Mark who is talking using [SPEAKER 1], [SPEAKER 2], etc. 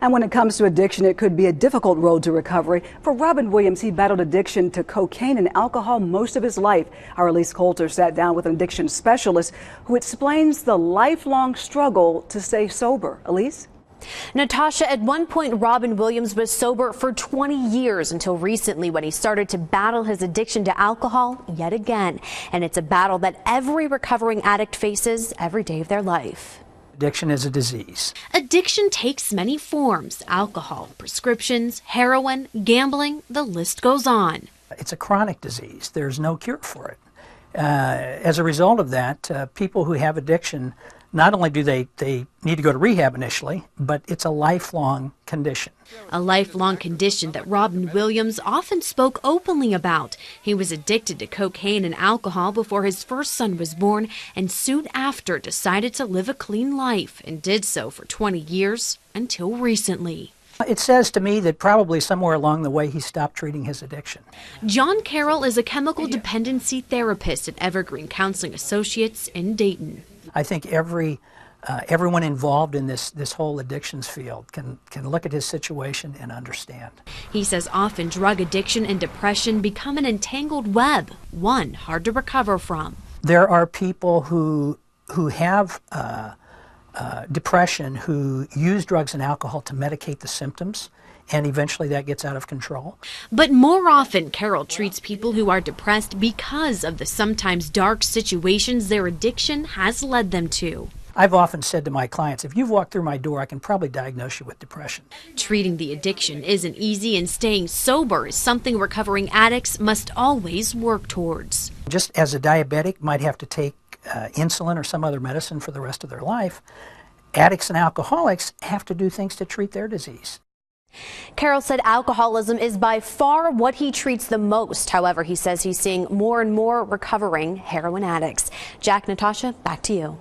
[SPEAKER 1] And when it comes to addiction, it could be a difficult road to recovery. For Robin Williams, he battled addiction to cocaine and alcohol most of his life. Our Elise Coulter sat down with an addiction specialist who explains the lifelong struggle to stay sober. Elise?
[SPEAKER 2] Natasha, at one point, Robin Williams was sober for 20 years until recently when he started to battle his addiction to alcohol yet again. And it's a battle that every recovering addict faces every day of their life.
[SPEAKER 3] Addiction is a disease.
[SPEAKER 2] Addiction takes many forms: alcohol, prescriptions, heroin, gambling, the list goes on.
[SPEAKER 3] It's a chronic disease. There's no cure for it. As a result of that, people who have addiction, not only do they need to go to rehab initially, but it's a lifelong condition.
[SPEAKER 2] A lifelong condition that Robin Williams often spoke openly about. He was addicted to cocaine and alcohol before his first son was born, and soon after decided to live a clean life, and did so for 20 years until recently.
[SPEAKER 3] It says to me that probably somewhere along the way he stopped treating his addiction.
[SPEAKER 2] John Carroll is a chemical dependency therapist at Evergreen Counseling Associates in Dayton.
[SPEAKER 3] I think everyone involved in this whole addictions field can look at his situation and understand.
[SPEAKER 2] He says often drug addiction and depression become an entangled web, one hard to recover from.
[SPEAKER 3] There are people who have depression who use drugs and alcohol to medicate the symptoms, and eventually that gets out of control.
[SPEAKER 2] But more often, Carroll treats people who are depressed because of the sometimes dark situations their addiction has led them to.
[SPEAKER 3] I've often said to my clients, if you've walked through my door, I can probably diagnose you with depression.
[SPEAKER 2] Treating the addiction isn't easy, and staying sober is something recovering addicts must always work towards.
[SPEAKER 3] Just as a diabetic might have to take insulin or some other medicine for the rest of their life, addicts and alcoholics have to do things to treat their disease.
[SPEAKER 2] Carroll said alcoholism is by far what he treats the most. However, he says he's seeing more and more recovering heroin addicts. Jack, Natasha, back to you.